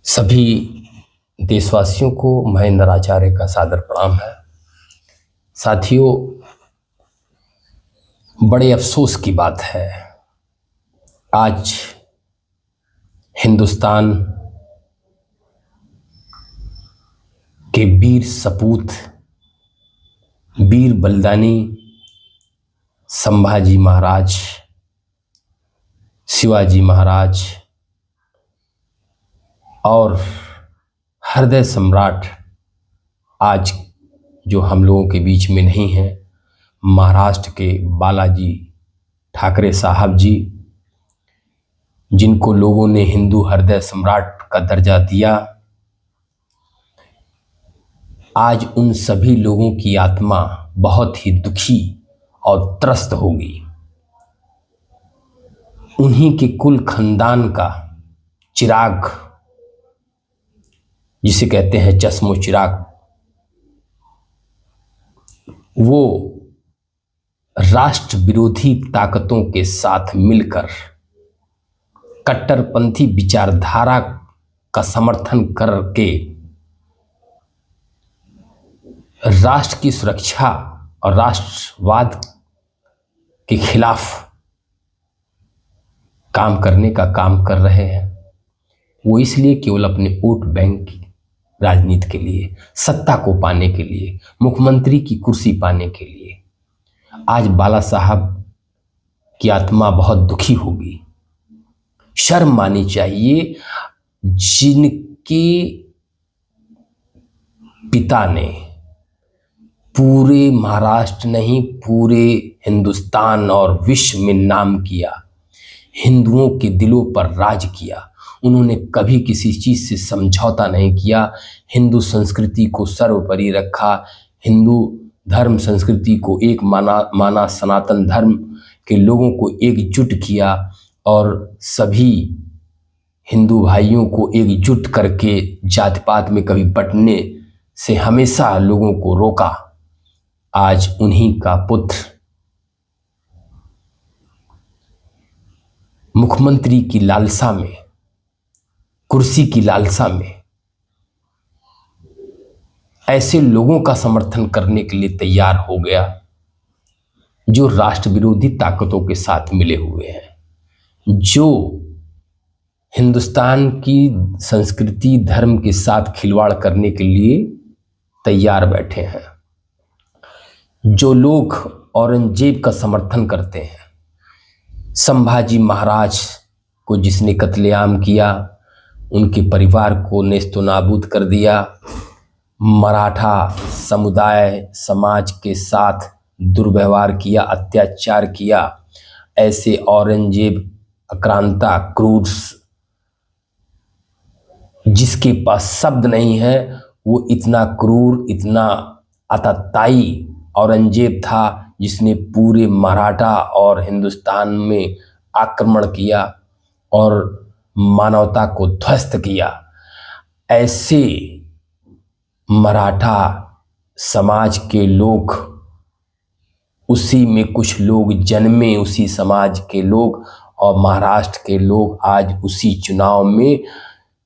सभी देशवासियों को महेंद्र आचार्य का सादर प्रणाम है। साथियों, बड़े अफसोस की बात है, आज हिंदुस्तान के वीर सपूत, वीर बलिदानी संभाजी महाराज, शिवाजी महाराज और हृदय सम्राट आज जो हम लोगों के बीच में नहीं हैं, महाराष्ट्र के बालाजी ठाकरे साहब जी, जिनको लोगों ने हिंदू हृदय सम्राट का दर्जा दिया, आज उन सभी लोगों की आत्मा बहुत ही दुखी और त्रस्त होगी। उन्हीं के कुल खानदान का चिराग, जिसे कहते हैं चश्मो चिराग, वो राष्ट्र विरोधी ताकतों के साथ मिलकर कट्टरपंथी विचारधारा का समर्थन करके राष्ट्र की सुरक्षा और राष्ट्रवाद के खिलाफ काम करने का काम कर रहे हैं। वो इसलिए केवल अपने वोट बैंक की राजनीति के लिए, सत्ता को पाने के लिए, मुख्यमंत्री की कुर्सी पाने के लिए आज बाला साहब की आत्मा बहुत दुखी होगी। शर्म मानी चाहिए, जिनके पिता ने पूरे महाराष्ट्र नहीं, पूरे हिंदुस्तान और विश्व में नाम किया, हिंदुओं के दिलों पर राज किया, उन्होंने कभी किसी चीज़ से समझौता नहीं किया, हिंदू संस्कृति को सर्वोपरि रखा, हिंदू धर्म संस्कृति को एक माना, सनातन धर्म के लोगों को एकजुट किया और सभी हिंदू भाइयों को एकजुट करके जाति पात में कभी बंटने से हमेशा लोगों को रोका। आज उन्हीं का पुत्र मुख्यमंत्री की लालसा में, कुर्सी की लालसा में ऐसे लोगों का समर्थन करने के लिए तैयार हो गया जो राष्ट्र विरोधी ताकतों के साथ मिले हुए हैं, जो हिंदुस्तान की संस्कृति धर्म के साथ खिलवाड़ करने के लिए तैयार बैठे हैं, जो लोग औरंगजेब का समर्थन करते हैं, संभाजी महाराज को जिसने कत्लेआम किया, उनके परिवार को नेस्तो नाबूद कर दिया, मराठा समुदाय समाज के साथ दुर्व्यवहार किया, अत्याचार किया, ऐसे औरंगजेब आक्रांता क्रूर, जिसके पास शब्द नहीं है, वो इतना क्रूर, इतना आतताई औरंगजेब था जिसने पूरे मराठा और हिंदुस्तान में आक्रमण किया और मानवता को ध्वस्त किया। ऐसे मराठा समाज के लोग, उसी में कुछ लोग जन्मे, उसी समाज के लोग और महाराष्ट्र के लोग आज उसी चुनाव में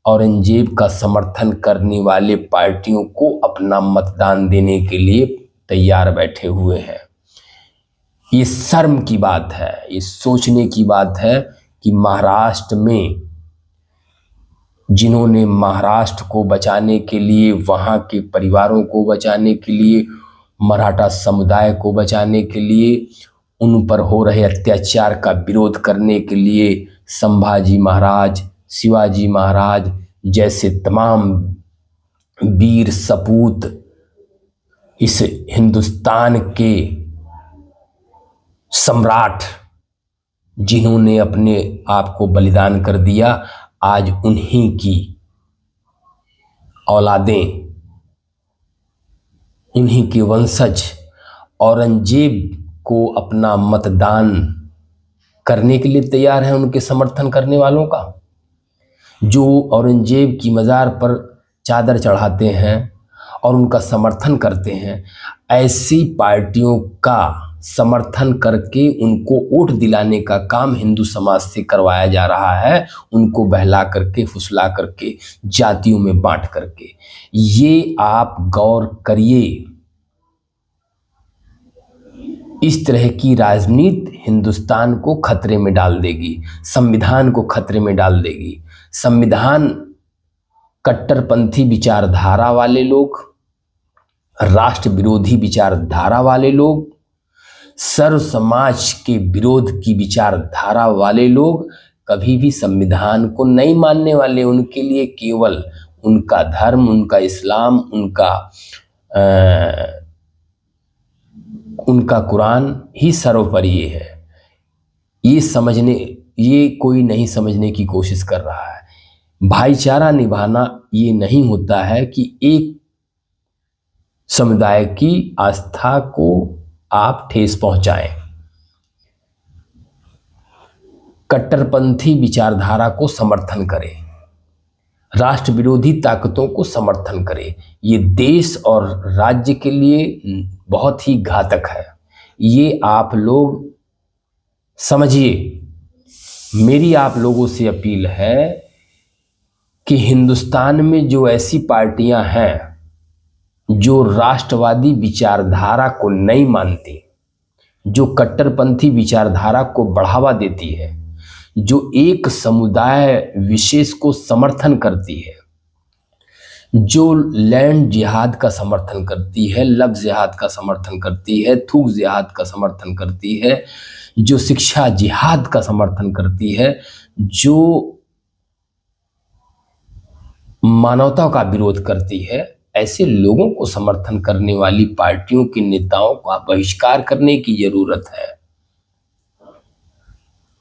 औरंगजेब का समर्थन करने वाले पार्टियों को अपना मतदान देने के लिए तैयार बैठे हुए हैं। ये शर्म की बात है, ये सोचने की बात है कि महाराष्ट्र में जिन्होंने महाराष्ट्र को बचाने के लिए, वहाँ के परिवारों को बचाने के लिए, मराठा समुदाय को बचाने के लिए, उन पर हो रहे अत्याचार का विरोध करने के लिए संभाजी महाराज, शिवाजी महाराज जैसे तमाम वीर सपूत इस हिंदुस्तान के सम्राट, जिन्होंने अपने आप को बलिदान कर दिया, आज उन्हीं की औलादें, उन्हीं के वंशज औरंगजेब को अपना मतदान करने के लिए तैयार हैं, उनके समर्थन करने वालों का, जो औरंगजेब की मज़ार पर चादर चढ़ाते हैं और उनका समर्थन करते हैं। ऐसी पार्टियों का समर्थन करके उनको वोट दिलाने का काम हिंदू समाज से करवाया जा रहा है, उनको बहला करके, फुसला करके, जातियों में बांट करके। ये आप गौर करिए। इस तरह की राजनीति हिंदुस्तान को खतरे में डाल देगी, संविधान को खतरे में डाल देगी। संविधान कट्टरपंथी विचारधारा वाले लोग, राष्ट्र विरोधी विचारधारा वाले लोग, सर्व समाज के विरोध की विचारधारा वाले लोग कभी भी संविधान को नहीं मानने वाले। उनके लिए केवल उनका धर्म, उनका इस्लाम, उनका कुरान ही सर्वोपरि है। ये कोई नहीं समझने की कोशिश कर रहा है। भाईचारा निभाना ये नहीं होता है कि एक समुदाय की आस्था को आप ठेस पहुंचाएं, कट्टरपंथी विचारधारा को समर्थन करें, राष्ट्र विरोधी ताकतों को समर्थन करें। ये देश और राज्य के लिए बहुत ही घातक है। ये आप लोग समझिए। मेरी आप लोगों से अपील है कि हिंदुस्तान में जो ऐसी पार्टियां हैं जो राष्ट्रवादी विचारधारा को नहीं मानती, जो कट्टरपंथी विचारधारा को बढ़ावा देती है, जो एक समुदाय विशेष को समर्थन करती है, जो लैंड जिहाद का समर्थन करती है, लफ्ज़ जिहाद का समर्थन करती है, थूक जिहाद का समर्थन करती है, जो शिक्षा जिहाद का समर्थन करती है, जो मानवता का विरोध करती है, ऐसे लोगों को समर्थन करने वाली पार्टियों के नेताओं का बहिष्कार करने की जरूरत है।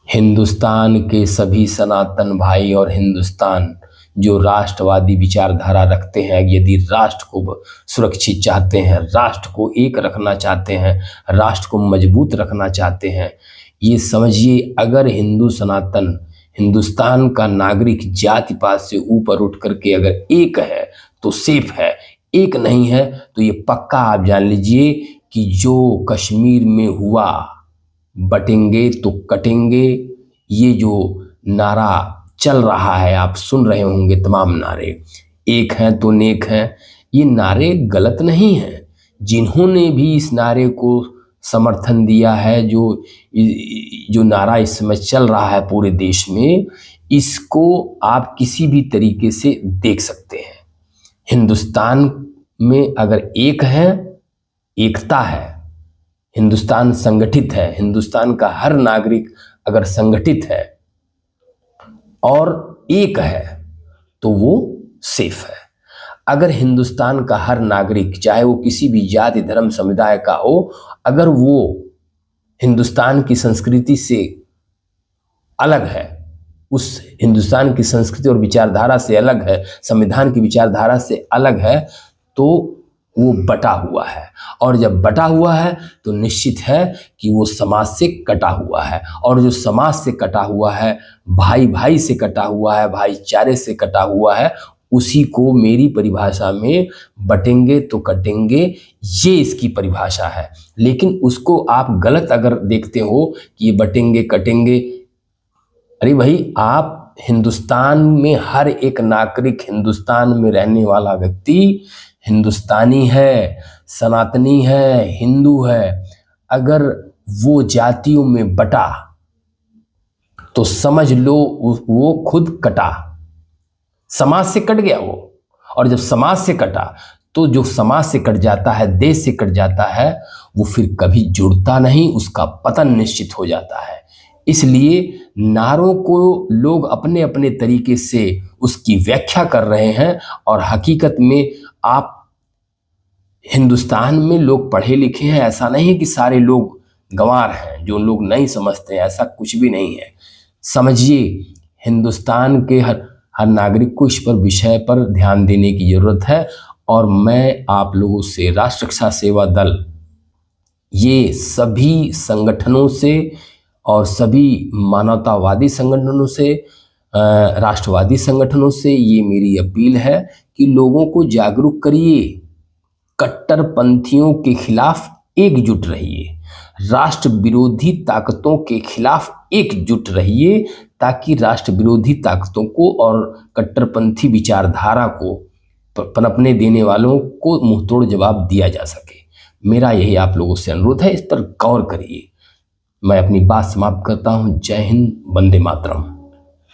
हिंदुस्तान के सभी सनातन भाई और हिंदुस्तान जो राष्ट्रवादी विचारधारा रखते हैं, यदि राष्ट्र को सुरक्षित चाहते हैं, राष्ट्र को एक रखना चाहते हैं, राष्ट्र को मजबूत रखना चाहते हैं, ये समझिए, अगर हिंदुस्तान का नागरिक जाति पात से ऊपर उठ करके अगर एक है तो सेफ है, एक नहीं है तो ये पक्का आप जान लीजिए कि जो कश्मीर में हुआ, बटेंगे तो कटेंगे, ये जो नारा चल रहा है, आप सुन रहे होंगे तमाम नारे, एक हैं तो नेक हैं, ये नारे गलत नहीं हैं। जिन्होंने भी इस नारे को समर्थन दिया है, जो नारा इस समय चल रहा है पूरे देश में, इसको आप किसी भी तरीके से देख सकते हैं। हिंदुस्तान में अगर एक है, एकता है, हिंदुस्तान संगठित है, हिंदुस्तान का हर नागरिक अगर संगठित है और एक है तो वो सेफ है। अगर हिंदुस्तान का हर नागरिक, चाहे वो किसी भी जाति धर्म समुदाय का हो, अगर वो हिंदुस्तान की संस्कृति से अलग है, उस हिंदुस्तान की संस्कृति और विचारधारा से अलग है, संविधान की विचारधारा से अलग है, तो वो बटा हुआ है। और जब बटा हुआ है तो निश्चित है कि वो समाज से कटा हुआ है। और जो समाज से कटा हुआ है, भाई भाई से कटा हुआ है, भाईचारे से कटा हुआ है, उसी को मेरी परिभाषा में बटेंगे तो कटेंगे, ये इसकी परिभाषा है। लेकिन उसको आप गलत अगर देखते हो कि ये बटेंगे कटेंगे, अरे भाई, आप हिंदुस्तान में हर एक नागरिक, हिंदुस्तान में रहने वाला व्यक्ति हिंदुस्तानी है, सनातनी है, हिंदू है। अगर वो जातियों में बटा तो समझ लो वो खुद कटा, समाज से कट गया वो। और जब समाज से कटा तो जो समाज से कट जाता है, देश से कट जाता है, वो फिर कभी जुड़ता नहीं, उसका पतन निश्चित हो जाता है। इसलिए नारों को लोग अपने अपने तरीके से उसकी व्याख्या कर रहे हैं, और हकीकत में आप हिंदुस्तान में लोग पढ़े लिखे हैं, ऐसा नहीं है कि सारे लोग गंवार हैं जो लोग नहीं समझते हैं, ऐसा कुछ भी नहीं है। समझिए, हिंदुस्तान के हर नागरिक को इस पर विषय पर ध्यान देने की जरूरत है। और मैं आप लोगों से, राष्ट्र रक्षा सेवा दल, ये सभी संगठनों से और सभी मानवतावादी संगठनों से, राष्ट्रवादी संगठनों से ये मेरी अपील है कि लोगों को जागरूक करिए, कट्टरपंथियों के खिलाफ एकजुट रहिए, राष्ट्र विरोधी ताकतों के खिलाफ एकजुट रहिए, ताकि राष्ट्र विरोधी ताकतों को और कट्टरपंथी विचारधारा को पनपने देने वालों को मुंहतोड़ जवाब दिया जा सके। मेरा यही आप लोगों से अनुरोध है, इस पर गौर करिए। मैं अपनी बात समाप्त करता हूं। जय हिंद, वंदे मातरम।